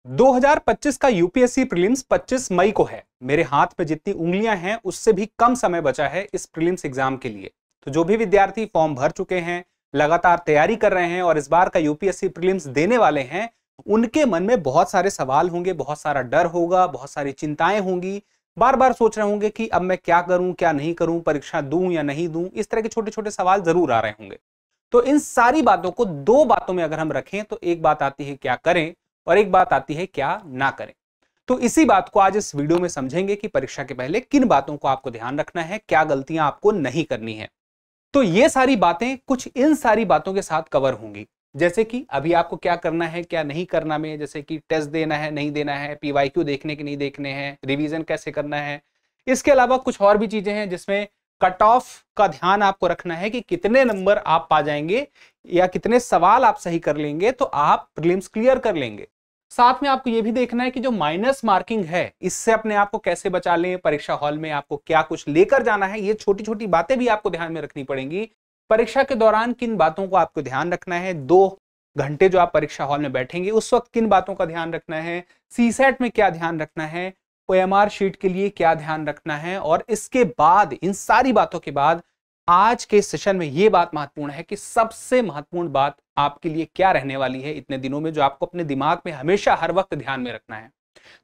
2025 का UPSC prelims 25 मई को है। मेरे हाथ पे जितनी उंगलियां हैं उससे भी कम समय बचा है इस प्रीलिम्स एग्जाम के लिए। तो जो भी विद्यार्थी फॉर्म भर चुके हैं, लगातार तैयारी कर रहे हैं और इस बार का यूपीएससी प्रीलिम्स देने वाले हैं, उनके मन में बहुत सारे सवाल होंगे, बहुत सारा डर होगा, बहुत सारी चिंताएं होंगी। बार बार सोच रहे होंगे कि अब मैं क्या करूं, क्या नहीं करूं, परीक्षा दूं या नहीं दूं। इस तरह के छोटे छोटे सवाल जरूर आ रहे होंगे। तो इन सारी बातों को दो बातों में अगर हम रखें तो एक बात आती है क्या करें और एक बात आती है क्या ना करें। तो इसी बात को आज इस वीडियो में समझेंगे कि परीक्षा के पहले किन बातों को आपको ध्यान रखना है, क्या गलतियां आपको नहीं करनी है। तो ये सारी बातें कुछ इन सारी बातों के साथ कवर होंगी, जैसे कि अभी आपको क्या करना है, क्या नहीं करना में, जैसे कि टेस्ट देना है, नहीं देना है, पीवाईक्यू देखने के नहीं देखने हैं, रिवीजन कैसे करना है। इसके अलावा कुछ और भी चीजें हैं जिसमें कट ऑफ का ध्यान आपको रखना है कि कितने नंबर आप पा जाएंगे या कितने सवाल आप सही कर लेंगे तो आप प्रीलिम्स क्लियर कर लेंगे। साथ में आपको यह भी देखना है कि जो माइनस मार्किंग है इससे अपने आप को कैसे बचा लें, परीक्षा हॉल में आपको क्या कुछ लेकर जाना है, ये छोटी छोटी बातें भी आपको ध्यान में रखनी पड़ेंगी। परीक्षा के दौरान किन बातों को आपको ध्यान रखना है, 2 घंटे जो आप परीक्षा हॉल में बैठेंगे उस वक्त किन बातों का ध्यान रखना है, सीसेट में क्या ध्यान रखना है, ओएमआर शीट के लिए क्या ध्यान रखना है। और इसके बाद, इन सारी बातों के बाद, आज के सेशन में यह बात महत्वपूर्ण है कि सबसे महत्वपूर्ण बात आपके लिए क्या रहने वाली है इतने दिनों में, जो आपको अपने दिमाग में हमेशा हर वक्त ध्यान में रखना है।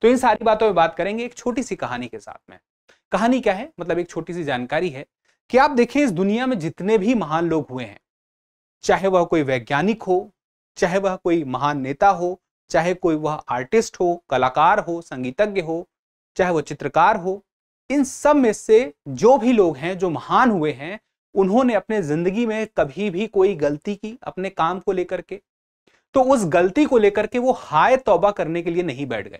तो इन सारी बातों में बात करेंगे एक छोटी सी कहानी के साथ में। कहानी क्या है, मतलब एक छोटी सी जानकारी है कि आप देखें इस दुनिया में जितने भी महान लोग हुए हैं, चाहे वह कोई वैज्ञानिक हो, चाहे वह कोई महान नेता हो, चाहे कोई वह आर्टिस्ट हो, कलाकार हो, संगीतज्ञ हो, चाहे वो चित्रकार हो, इन सब में से जो भी लोग हैं जो महान हुए हैं, उन्होंने अपने जिंदगी में कभी भी कोई गलती की अपने काम को लेकर के, तो उस गलती को लेकर के वो हाय तौबा करने के लिए नहीं बैठ गए।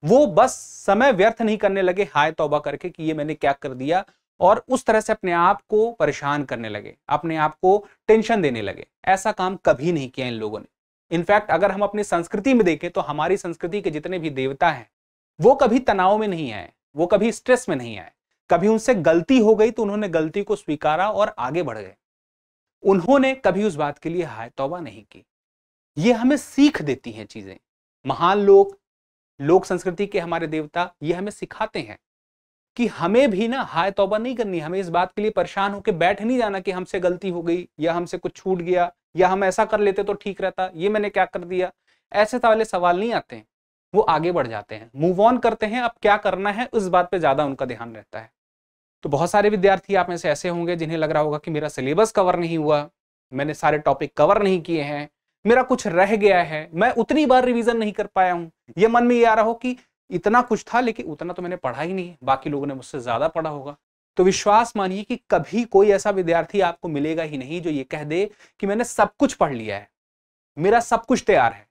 वो बस समय व्यर्थ नहीं करने लगे हाय तौबा करके कि ये मैंने क्या कर दिया, और उस तरह से अपने आप को परेशान करने लगे, अपने आप को टेंशन देने लगे। ऐसा काम कभी नहीं किया इन लोगों ने। इनफैक्ट अगर हम अपनी संस्कृति में देखें तो हमारी संस्कृति के जितने भी देवता हैं वो कभी तनाव में नहीं आए, वो कभी स्ट्रेस में नहीं आए। कभी उनसे गलती हो गई तो उन्होंने गलती को स्वीकारा और आगे बढ़ गए। उन्होंने कभी उस बात के लिए हाय तौबा नहीं की। ये हमें सीख देती हैं चीजें। महान लोग, लोक संस्कृति के हमारे देवता, ये हमें सिखाते हैं कि हमें भी ना हाय तौबा नहीं करनी। हमें इस बात के लिए परेशान होकर बैठ नहीं जाना कि हमसे गलती हो गई या हमसे कुछ छूट गया या हम ऐसा कर लेते तो ठीक रहता, ये मैंने क्या कर दिया। ऐसे वाले सवाल नहीं आते हैं। वो आगे बढ़ जाते हैं, मूव ऑन करते हैं, अब क्या करना है उस बात पे ज्यादा उनका ध्यान रहता है। तो बहुत सारे विद्यार्थी आप में से ऐसे होंगे जिन्हें लग रहा होगा कि मेरा सिलेबस कवर नहीं हुआ, मैंने सारे टॉपिक कवर नहीं किए हैं, मेरा कुछ रह गया है, मैं उतनी बार रिवीजन नहीं कर पाया हूं। ये मन में ये आ रहा हो कि इतना कुछ था लेकिन उतना तो मैंने पढ़ा ही नहीं है, बाकी लोगों ने मुझसे ज्यादा पढ़ा होगा। तो विश्वास मानिए कि कभी कोई ऐसा विद्यार्थी आपको मिलेगा ही नहीं जो ये कह दे कि मैंने सब कुछ पढ़ लिया है, मेरा सब कुछ तैयार है।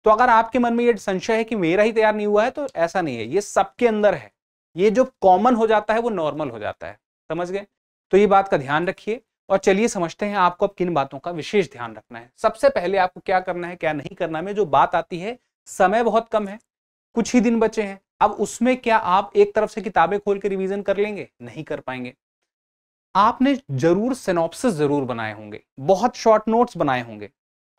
तो अगर आपके मन में ये संशय है कि मेरा ही तैयार नहीं हुआ है, तो ऐसा नहीं है, ये सबके अंदर है। ये जो कॉमन हो जाता है वो नॉर्मल हो जाता है। समझ गए? तो ये बात का ध्यान रखिए और चलिए समझते हैं आपको अब किन बातों का विशेष ध्यान रखना है। सबसे पहले आपको क्या करना है, क्या नहीं करना में जो बात आती है, समय बहुत कम है, कुछ ही दिन बचे हैं। अब उसमें क्या आप एक तरफ से किताबें खोल के रिवीजन कर लेंगे? नहीं कर पाएंगे। आपने जरूर सिनॉप्सिस जरूर बनाए होंगे, बहुत शॉर्ट नोट्स बनाए होंगे।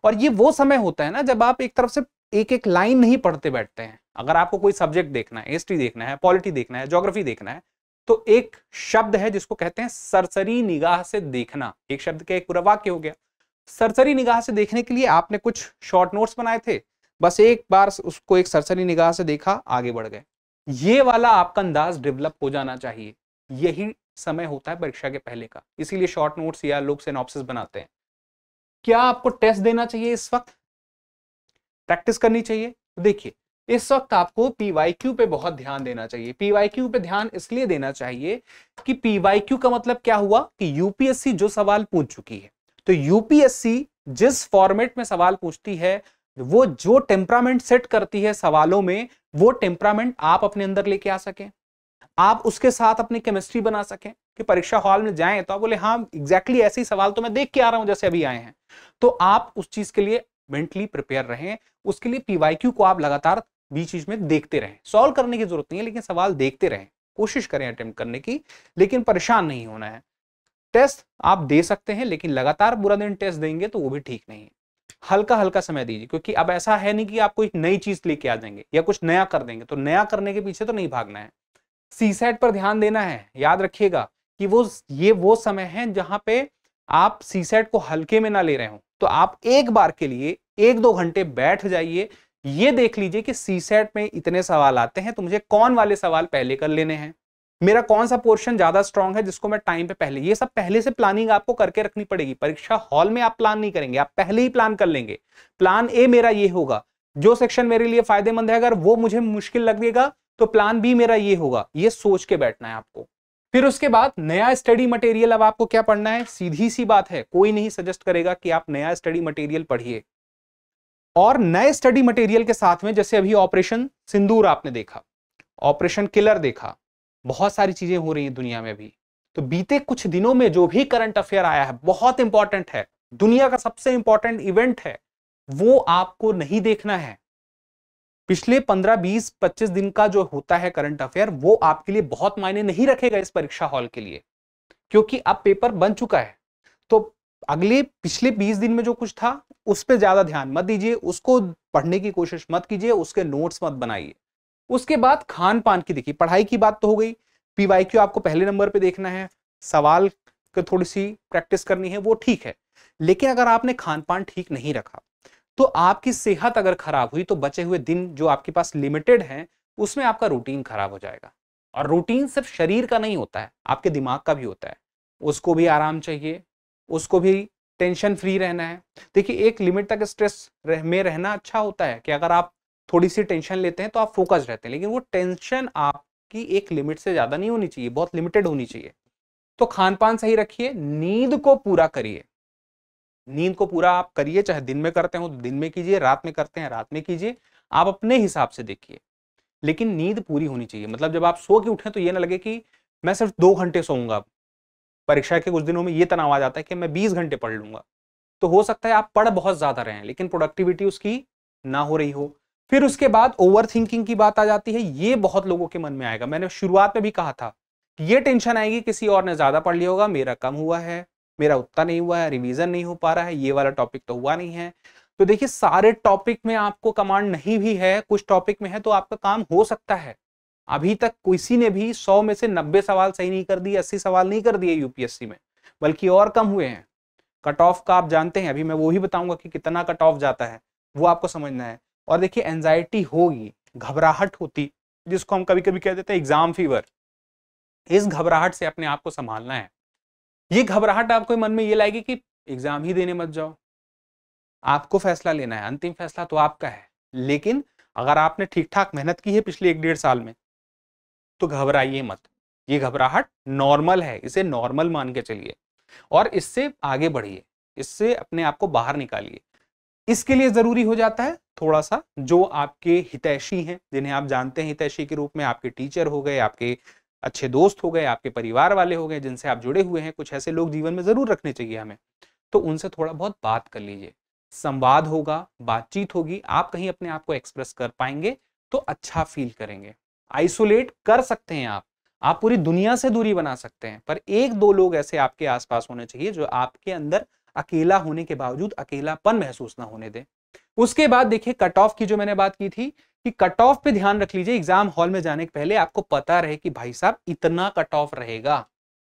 और ये वो समय होता है ना जब आप एक तरफ से एक एक लाइन नहीं पढ़ते बैठते हैं। अगर आपको कोई सब्जेक्ट देखना है, हिस्ट्री देखना है, पॉलिटी देखना है, ज्योग्राफी देखना है, तो एक शब्द है जिसको कहते हैं सरसरी निगाह से देखना। एक शब्द का एक पूरा वाक्य हो गया। सरसरी निगाह से देखने के लिए आपने कुछ शॉर्ट नोट्स बनाए थे, बस एक बार उसको एक सरसरी निगाह से देखा, आगे बढ़ गए। ये वाला आपका अंदाज डेवलप हो जाना चाहिए। यही समय होता है परीक्षा के पहले का, इसीलिए शॉर्ट नोट्स या लोग सिनॉप्सिस बनाते हैं। क्या आपको टेस्ट देना चाहिए इस वक्त, प्रैक्टिस करनी चाहिए? तो देखिए, इस वक्त आपको पीवाईक्यू पे बहुत ध्यान देना चाहिए। पीवाईक्यू पे ध्यान इसलिए देना चाहिए कि पीवाईक्यू का मतलब क्या हुआ कि यूपीएससी जो सवाल पूछ चुकी है, तो यूपीएससी जिस फॉर्मेट में सवाल पूछती है, वो जो टेम्परामेंट सेट करती है सवालों में, वो टेम्परामेंट आप अपने अंदर लेके आ सकें, आप उसके साथ अपनी केमिस्ट्री बना सकें कि परीक्षा हॉल में जाएं तो आप बोले हाँ एग्जैक्टली ऐसे ही सवाल तो मैं देख के आ रहा हूं जैसे अभी आए हैं। तो आप उस चीज के लिए मेंटली प्रिपेयर रहें। उसके लिए पीवाईक्यू को आप लगातार बीच बीच में देखते रहें। सॉल्व करने की जरूरत नहीं है, लेकिन सवाल देखते रहें, कोशिश करें अटेम्प्ट करने की, लेकिन परेशान नहीं होना है। टेस्ट आप दे सकते हैं, लेकिन लगातार पूरा दिन टेस्ट देंगे तो वो भी ठीक नहीं है। हल्का हल्का समय दीजिए, क्योंकि अब ऐसा है नहीं कि आपको एक नई चीज लेके आ जाएंगे या कुछ नया कर देंगे, तो नया करने के पीछे तो नहीं भागना है। सीसेट पर ध्यान देना है। याद रखिएगा कि वो समय है जहां पे आप सीसेट को हल्के में ना ले रहे हो। तो आप एक बार के लिए 1-2 घंटे बैठ जाइए, ये देख लीजिए कि सीसेट में इतने सवाल आते हैं तो मुझे कौन वाले सवाल पहले कर लेने हैं, मेरा कौन सा पोर्शन ज्यादा स्ट्रांग है जिसको मैं टाइम पे पहले, ये सब पहले से प्लानिंग आपको करके रखनी पड़ेगी। परीक्षा हॉल में आप प्लान नहीं करेंगे, आप पहले ही प्लान कर लेंगे। प्लान ए मेरा ये होगा, जो सेक्शन मेरे लिए फायदेमंद है अगर वो मुझे मुश्किल लगेगा तो प्लान बी मेरा ये होगा, ये सोच के बैठना है आपको। फिर उसके बाद नया स्टडी मटेरियल, अब आपको क्या पढ़ना है, सीधी सी बात है, कोई नहीं सजेस्ट करेगा कि आप नया स्टडी मटेरियल पढ़िए। और नए स्टडी मटेरियल के साथ में जैसे अभी ऑपरेशन सिंदूर आपने देखा, ऑपरेशन किलर देखा, बहुत सारी चीजें हो रही हैं दुनिया में भी। तो बीते कुछ दिनों में जो भी करंट अफेयर आया है बहुत इंपॉर्टेंट है, दुनिया का सबसे इंपॉर्टेंट इवेंट है, वो आपको नहीं देखना है। पिछले 15, 20, 25 दिन का जो होता है करंट अफेयर, वो आपके लिए बहुत मायने नहीं रखेगा इस परीक्षा हॉल के लिए, क्योंकि अब पेपर बन चुका है। तो अगले पिछले 20 दिन में जो कुछ था उस पर ज्यादा ध्यान मत दीजिए, उसको पढ़ने की कोशिश मत कीजिए, उसके नोट्स मत बनाइए। उसके बाद खान पान की देखिए, पढ़ाई की बात तो हो गई, पीवाईक्यू आपको पहले नंबर पे देखना है, सवाल की थोड़ी सी प्रैक्टिस करनी है, वो ठीक है। लेकिन अगर आपने खान पान ठीक नहीं रखा तो आपकी सेहत अगर खराब हुई तो बचे हुए दिन जो आपके पास लिमिटेड हैं उसमें आपका रूटीन खराब हो जाएगा। और रूटीन सिर्फ शरीर का नहीं होता है, आपके दिमाग का भी होता है, उसको भी आराम चाहिए, उसको भी टेंशन फ्री रहना है। देखिए एक लिमिट तक स्ट्रेस में रहना अच्छा होता है कि अगर आप थोड़ी सी टेंशन लेते हैं तो आप फोकस रहते हैं, लेकिन वो टेंशन आपकी एक लिमिट से ज्यादा नहीं होनी चाहिए, बहुत लिमिटेड होनी चाहिए। तो खान पान सही रखिए, नींद को पूरा करिए, नींद को पूरा आप करिए, चाहे दिन में करते हो तो दिन में कीजिए, रात में करते हैं रात में कीजिए, आप अपने हिसाब से देखिए, लेकिन नींद पूरी होनी चाहिए। मतलब जब आप सो के उठें तो ये ना लगे कि मैं सिर्फ 2 घंटे सोऊंगा। परीक्षा के कुछ दिनों में ये तनाव आ जाता है कि मैं 20 घंटे पढ़ लूंगा, तो हो सकता है आप पढ़ बहुत ज्यादा रहे हैं लेकिन प्रोडक्टिविटी उसकी ना हो रही हो। फिर उसके बाद ओवर थिंकिंग की बात आ जाती है, ये बहुत लोगों के मन में आएगा। मैंने शुरुआत में भी कहा था, ये टेंशन आएगी किसी और ने ज्यादा पढ़ लिया होगा, मेरा कम हुआ है, मेरा उतना नहीं हुआ है, रिवीजन नहीं हो पा रहा है, ये वाला टॉपिक तो हुआ नहीं है। तो देखिए सारे टॉपिक में आपको कमांड नहीं भी है, कुछ टॉपिक में है तो आपका काम हो सकता है। अभी तक किसी ने भी 100 में से 90 सवाल सही नहीं कर दिए, 80 सवाल नहीं कर दिए यूपीएससी में, बल्कि और कम हुए हैं। कट ऑफ का आप जानते हैं, अभी मैं वो ही बताऊंगा कि कितना कट ऑफ जाता है, वो आपको समझना है। और देखिए एंजाइटी होगी, घबराहट होती, जिसको हम कभी कभी कह देते हैं एग्जाम फीवर, इस घबराहट से अपने आप को संभालना है। ये घबराहट आपको मन में ये लाएगी कि एग्जाम ही देने मत जाओ। आपको फैसला लेना है, अंतिम फैसला तो आपका है, लेकिन अगर आपने ठीक ठाक मेहनत की है पिछले 1-1.5 साल में तो घबराइए मत। ये घबराहट नॉर्मल है, इसे नॉर्मल मान के चलिए और इससे आगे बढ़िए, इससे अपने आप को बाहर निकालिए। इसके लिए जरूरी हो जाता है थोड़ा सा जो आपके हितैषी हैं, जिन्हें आप जानते हैं हितैषी के रूप में, आपके टीचर हो गए, आपके अच्छे दोस्त हो गए, आपके परिवार वाले हो गए, जिनसे आप जुड़े हुए हैं, कुछ ऐसे लोग जीवन में जरूर रखने चाहिए हमें। तो उनसे थोड़ा बहुत बात कर लीजिए, संवाद होगा, बातचीत होगी, आप कहीं अपने आप को एक्सप्रेस कर पाएंगे तो अच्छा फील करेंगे। आइसोलेट कर सकते हैं आप पूरी दुनिया से दूरी बना सकते हैं, पर 1-2 लोग ऐसे आपके आसपास होने चाहिए जो आपके अंदर अकेला होने के बावजूद अकेलापन महसूस ना होने दें। उसके बाद देखिए कट ऑफ की जो मैंने बात की थी कि कट ऑफ पे ध्यान रख लीजिए, एग्जाम हॉल में जाने के पहले आपको पता रहे कि भाई साहब इतना कट ऑफ रहेगा,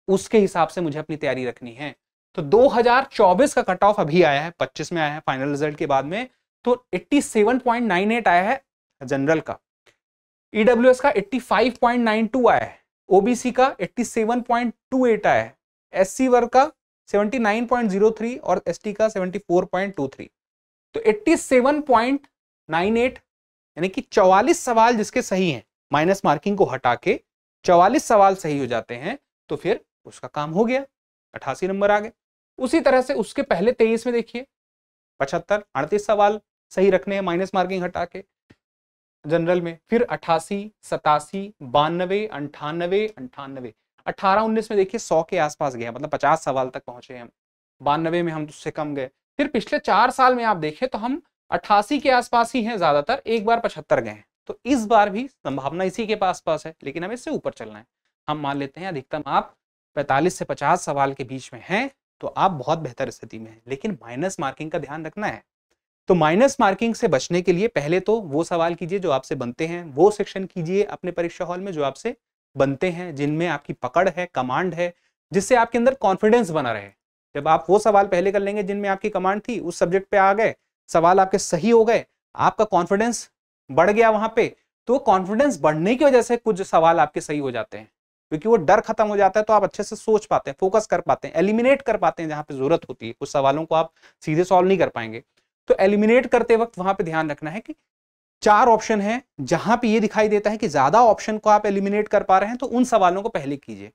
उसके हिसाब से मुझे अपनी तैयारी रखनी है। तो 2024 का कट ऑफ अभी आया है, 25 में आया है फाइनल रिजल्ट के बाद में, तो 87.98 आया है जनरल का, ईडब्ल्यूएस का 85.92 आया है, ओबीसी का 87.28 आया है, एससी वर्ग का 79.03 और एसटी का 74.23। तो 87.98 यानी कि 44 सवाल जिसके सही हैं, माइनस मार्किंग को हटा के 44 सवाल सही हो जाते हैं तो फिर उसका काम हो गया, 88 नंबर आ गए। उसी तरह से उसके पहले 23 में देखिए 75, 38 सवाल सही रखने हैं माइनस मार्किंग हटा के जनरल में, फिर 88, 87, 92, 98, 98, 18, 19 में देखिए 100 के आसपास गए, मतलब 50 सवाल तक पहुंचे हम, 92 में हम उससे कम गए। फिर पिछले 4 साल में आप देखें तो हम 88 के आसपास ही हैं ज्यादातर, एक बार 75 गए हैं। तो इस बार भी संभावना इसी के पास है, लेकिन हमें इससे ऊपर चलना है। हम मान लेते हैं अधिकतम आप 45 से 50 सवाल के बीच में हैं तो आप बहुत बेहतर स्थिति में हैं, लेकिन माइनस मार्किंग का ध्यान रखना है। तो माइनस मार्किंग से बचने के लिए पहले तो वो सवाल कीजिए जो आपसे बनते हैं, वो सेक्शन कीजिए अपने परीक्षा हॉल में जो आपसे बनते हैं, जिनमें आपकी पकड़ है, कमांड है, जिससे आपके अंदर कॉन्फिडेंस बना रहे। जब आप वो सवाल पहले कर लेंगे जिनमें आपकी कमांड थी, उस सब्जेक्ट पे आ गए, सवाल आपके सही हो गए, आपका कॉन्फिडेंस बढ़ गया वहां पे, तो कॉन्फिडेंस बढ़ने की वजह से कुछ सवाल आपके सही हो जाते हैं, क्योंकि वो डर खत्म हो जाता है, तो आप अच्छे से सोच पाते हैं, फोकस कर पाते हैं, एलिमिनेट कर पाते हैं जहां पे जरूरत होती है। कुछ सवालों को आप सीधे सॉल्व नहीं कर पाएंगे, तो एलिमिनेट करते वक्त वहां पे ध्यान रखना है कि 4 ऑप्शन है, जहां पे ये दिखाई देता है कि ज्यादा ऑप्शन को आप एलिमिनेट कर पा रहे हैं, तो उन सवालों को पहले कीजिए।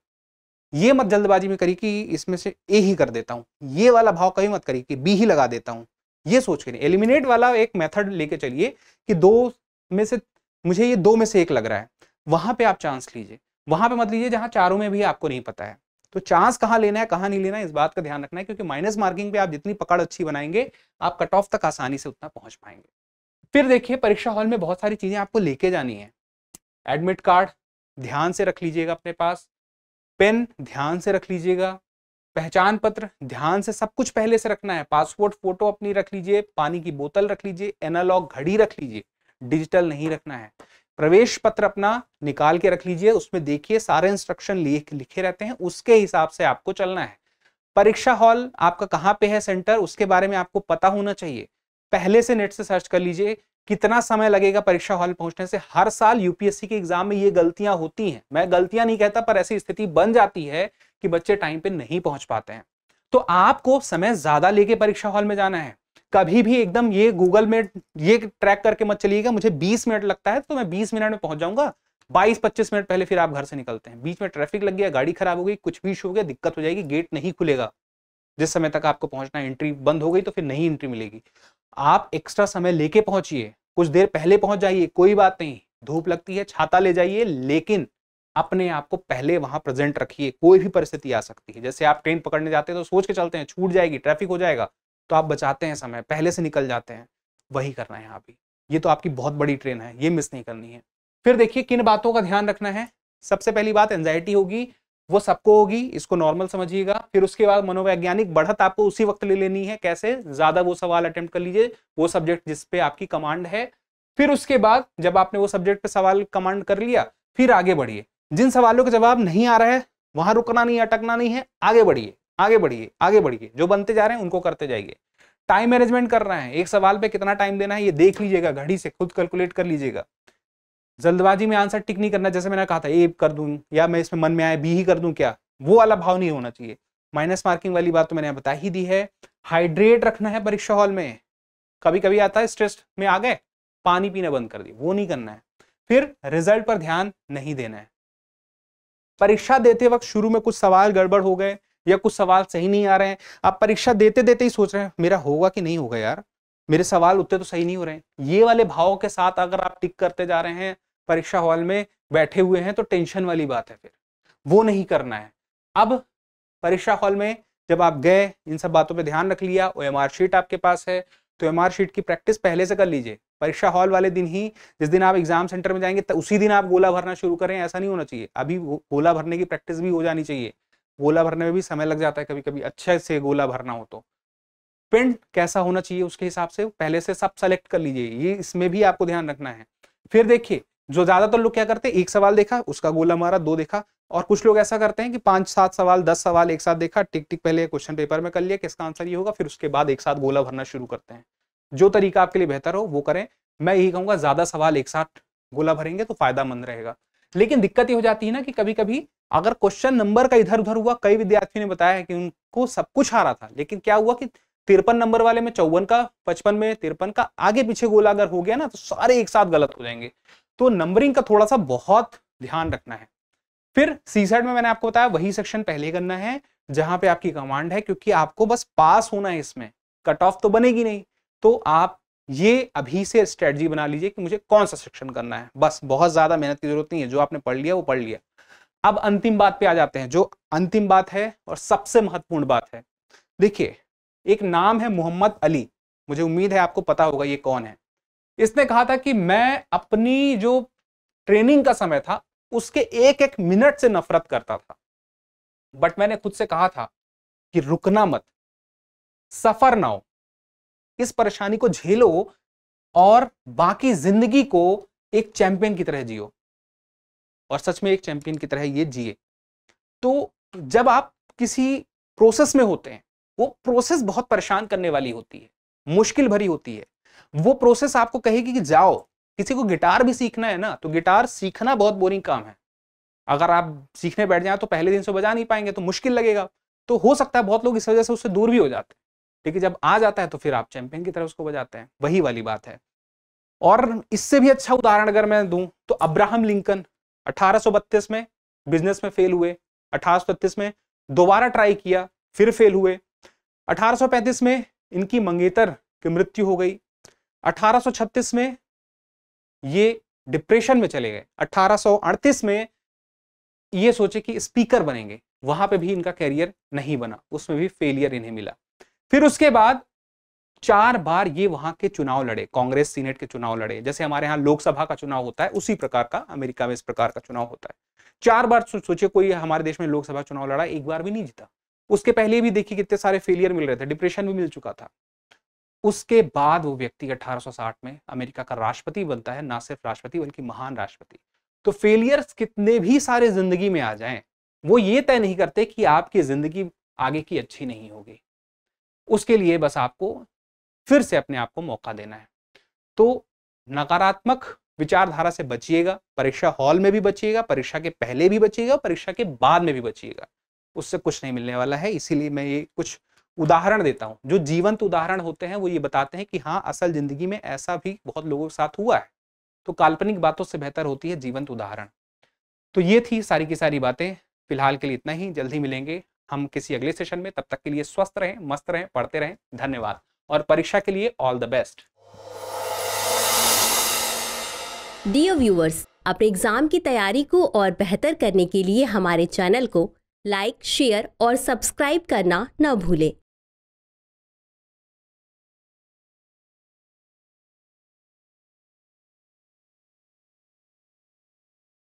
ये मत जल्दबाजी में करिए कि इसमें से ए ही कर देता हूं, ये वाला भाव कभी मत करिए कि बी ही लगा देता हूं, ये सोच के नहीं। एलिमिनेट वाला एक मेथड लेके चलिए कि दो में से मुझे ये 2 में से 1 लग रहा है, वहां पे आप चांस लीजिए, वहां पे मत लीजिए जहां चारों में भी आपको नहीं पता है। तो चांस कहां लेना है कहां नहीं लेना है, इस बात का ध्यान रखना है, क्योंकि माइनस मार्किंग पे आप जितनी पकड़ अच्छी बनाएंगे, आप कट ऑफ तक आसानी से उतना पहुंच पाएंगे। फिर देखिए, परीक्षा हॉल में बहुत सारी चीजें आपको लेके जानी है। एडमिट कार्ड ध्यान से रख लीजिएगा अपने पास, पेन ध्यान से रख लीजिएगा, पहचान पत्र ध्यान से सब कुछ पहले से रखना है, पासपोर्ट फोटो अपनी रख लीजिए, पानी की बोतल रख लीजिए, एनालॉग घड़ी रख लीजिए, डिजिटल नहीं रखना है। प्रवेश पत्र अपना निकाल के रख लीजिए, उसमें देखिए सारे इंस्ट्रक्शन लिखे रहते हैं, उसके हिसाब से आपको चलना है। परीक्षा हॉल आपका कहाँ पे है सेंटर, उसके बारे में आपको पता होना चाहिए। पहले से नेट से सर्च कर लीजिए कितना समय लगेगा परीक्षा हॉल पहुंचने से। हर साल यूपीएससी के एग्जाम में ये गलतियां होती हैं, मैं गलतियां नहीं कहता, पर ऐसी स्थिति बन जाती है कि बच्चे टाइम पे नहीं पहुंच पाते हैं। तो आपको समय ज्यादा लेके परीक्षा हॉल में जाना है। कभी भी एकदम ये गूगल में ये ट्रैक करके मत चलिएगा मुझे 20 मिनट लगता है तो मैं 20 मिनट में पहुंच जाऊंगा, 22-25 मिनट पहले फिर आप घर से निकलते हैं, बीच में ट्रैफिक लग गया, गाड़ी खराब हो गई, कुछ भी इशू हो गया, दिक्कत हो जाएगी, गेट नहीं खुलेगा जिस समय तक आपको पहुंचना है, एंट्री बंद हो गई तो फिर नहीं एंट्री मिलेगी। आप एक्स्ट्रा समय लेके पहुंचिए, कुछ देर पहले पहुंच जाइए, कोई बात नहीं, धूप लगती है छाता ले जाइए, लेकिन अपने आप को पहले वहां प्रेजेंट रखिए। कोई भी परिस्थिति आ सकती है, जैसे आप ट्रेन पकड़ने जाते हैं तो सोच के चलते हैं छूट जाएगी, ट्रैफिक हो जाएगा, तो आप बचाते हैं समय, पहले से निकल जाते हैं। वही करना है यहाँ भी, ये तो आपकी बहुत बड़ी ट्रेन है, ये मिस नहीं करनी है। फिर देखिए किन बातों का ध्यान रखना है। सबसे पहली बात एंजाइटी होगी, वो सबको होगी, इसको नॉर्मल समझिएगा। फिर उसके बाद मनोवैज्ञानिक बढ़त आपको उसी वक्त ले लेनी है। कैसे? ज्यादा वो सवाल अटेम्प्ट कर लीजिए, वो सब्जेक्ट जिस पे आपकी कमांड है। फिर उसके बाद जब आपने वो सब्जेक्ट पे सवाल कमांड कर लिया, फिर आगे बढ़िए। जिन सवालों के जवाब नहीं आ रहा है वहां रुकना नहीं, अटकना नहीं है, आगे बढ़िए, आगे बढ़िए, आगे बढ़िए, जो बनते जा रहे हैं उनको करते जाइए। टाइम मैनेजमेंट करना है, एक सवाल पे कितना टाइम देना है ये देख लीजिएगा, घड़ी से खुद कैलकुलेट कर लीजिएगा। जल्दबाजी में आंसर टिक नहीं करना, जैसे मैंने कहा था ए कर दूं या मैं इसमें मन में आए बी ही कर दूं, क्या वो वाला भाव नहीं होना चाहिए। माइनस मार्किंग वाली बात तो मैंने बता ही दी है। हाइड्रेट रखना है परीक्षा हॉल में, कभी कभी आता है स्ट्रेस में आ गए पानी पीना बंद कर दिया, वो नहीं करना है। फिर रिजल्ट पर ध्यान नहीं देना है। परीक्षा देते वक्त शुरू में कुछ सवाल गड़बड़ हो गए या कुछ सवाल सही नहीं आ रहे हैं, आप परीक्षा देते देते ही सोच रहे हैं मेरा होगा कि नहीं होगा यार, मेरे सवाल उत्तर तो सही नहीं हो रहे हैं, ये वाले भावों के साथ अगर आप टिक करते जा रहे हैं, परीक्षा हॉल में बैठे हुए हैं, तो टेंशन वाली बात है, फिर वो नहीं करना है। अब परीक्षा हॉल में जब आप गए, इन सब बातों पे ध्यान रख लिया, ओएमआर शीट आपके पास है, तो ओएमआर शीट की प्रैक्टिस पहले से कर लीजिए। परीक्षा हॉल वाले दिन ही, जिस दिन आप एग्जाम सेंटर में जाएंगे, उसी दिन आप गोला भरना शुरू करें, ऐसा नहीं होना चाहिए। अभी गोला भरने की प्रैक्टिस भी हो जानी चाहिए, गोला भरने में भी समय लग जाता है कभी कभी, अच्छे से गोला भरना हो तो। पिंड कैसा होना चाहिए उसके हिसाब से पहले से सब सेलेक्ट कर लीजिए, ये इसमें भी आपको ध्यान रखना है। फिर देखिए, जो ज्यादातर लोग क्या करते हैं, एक सवाल देखा उसका गोला मारा, 2 देखा, और कुछ लोग ऐसा करते हैं कि 5-7 सवाल 10 सवाल एक साथ देखा, टिक टिक पहले क्वेश्चन पेपर में कर लिया किसका आंसर ये होगा, फिर उसके बाद एक साथ गोला भरना शुरू करते हैं। जो तरीका आपके लिए बेहतर हो वो करें। मैं यही कहूंगा ज्यादा सवाल एक साथ गोला भरेंगे तो फायदामंद रहेगा। लेकिन दिक्कत ये हो जाती है ना कि कभी कभी अगर क्वेश्चन नंबर का इधर उधर हुआ, कई विद्यार्थियों ने बताया है कि उनको सब कुछ आ रहा था, लेकिन क्या हुआ कि 53 नंबर वाले में 54 का, 55 में 53 का, आगे पीछे गोला अगर हो गया ना तो सारे एक साथ गलत हो जाएंगे। तो नंबरिंग का थोड़ा सा बहुत ध्यान रखना है। फिर सी सेट में मैंने आपको बताया वही सेक्शन पहले करना है जहां पे आपकी कमांड है, क्योंकि आपको बस पास होना है, इसमें कट ऑफ तो बनेगी नहीं। तो आप ये अभी से स्ट्रेटजी बना लीजिए कि मुझे कौन सा सेक्शन करना है, बस बहुत ज्यादा मेहनत की जरूरत नहीं है, जो आपने पढ़ लिया वो पढ़ लिया। अब अंतिम बात पे आ जाते हैं, जो अंतिम बात है और सबसे महत्वपूर्ण बात है। देखिए, एक नाम है मोहम्मद अली, मुझे उम्मीद है आपको पता होगा ये कौन है। इसने कहा था कि मैं अपनी जो ट्रेनिंग का समय था उसके एक एक मिनट से नफरत करता था, बट मैंने खुद से कहा था कि रुकना मत, सफर ना हो, इस परेशानी को झेलो और बाकी जिंदगी को एक चैंपियन की तरह जियो, और सच में एक चैंपियन की तरह ये जिए। तो जब आप किसी प्रोसेस में होते हैं, वो प्रोसेस बहुत परेशान करने वाली होती है, मुश्किल भरी होती है। वो प्रोसेस आपको कहेगी कि जाओ, किसी को गिटार भी सीखना है ना, तो गिटार सीखना बहुत बोरिंग काम है। अगर आप सीखने बैठ जाए तो पहले दिन से बजा नहीं पाएंगे, तो मुश्किल लगेगा। तो हो सकता है बहुत लोग इस वजह से उससे दूर भी हो जाते हैं, लेकिन जब आ जाता है तो फिर आप चैंपियन की तरह उसको बजाते हैं। वही वाली बात है। और इससे भी अच्छा उदाहरण अगर मैं दूं तो अब्राहम लिंकन 1832 में बिजनेस में फेल हुए, 1833 में दोबारा ट्राई किया, फिर फेल हुए, 1835 में इनकी मंगेतर की मृत्यु हो गई, 1836 में ये डिप्रेशन में चले गए, 1838 में ये सोचे कि स्पीकर बनेंगे, वहां पे भी इनका कैरियर नहीं बना, उसमें भी फेलियर इन्हें मिला। फिर उसके बाद 4 बार ये वहां के चुनाव लड़े, कांग्रेस सीनेट के चुनाव लड़े, जैसे हमारे यहाँ लोकसभा का चुनाव होता है उसी प्रकार का अमेरिका में इस प्रकार का चुनाव होता है। 4 बार सोचिए कोई हमारे देश में लोकसभा चुनाव लड़ा, एक बार भी नहीं जीता। उसके पहले भी देखिए कितने सारे फेलियर मिल रहे थे, डिप्रेशन भी मिल चुका था। उसके बाद वो व्यक्ति 1860 में अमेरिका का राष्ट्रपति बनता है, ना सिर्फ राष्ट्रपति बल्कि महान राष्ट्रपति। तो फेलियर्स कितने भी सारे जिंदगी में आ जाएं, वो ये तय नहीं करते कि आपकी जिंदगी आगे की अच्छी नहीं होगी। उसके लिए बस आपको फिर से अपने आप को मौका देना है। तो नकारात्मक विचारधारा से बचिएगा, परीक्षा हॉल में भी बचिएगा, परीक्षा के पहले भी बचिएगा, परीक्षा के बाद में भी बचिएगा, उससे कुछ नहीं मिलने वाला है। इसीलिए मैं ये कुछ उदाहरण देता हूं, जो जीवंत उदाहरण होते हैं वो ये बताते हैं कि हाँ, असल जिंदगी में ऐसा भी बहुत लोगों के साथ हुआ है। तो काल्पनिक बातों से बेहतर होती है जीवंत उदाहरण। तो ये थी सारी की सारी बातें। फिलहाल के लिए इतना ही, जल्दी मिलेंगे हम किसी अगले सेशन में। तब तक के लिए स्वस्थ रहें, मस्त रहें, पढ़ते रहें। धन्यवाद और परीक्षा के लिए all the best. Dear viewers, अपने एग्जाम की तैयारी को और बेहतर करने के लिए हमारे चैनल को लाइक, शेयर और सब्सक्राइब करना न भूलें।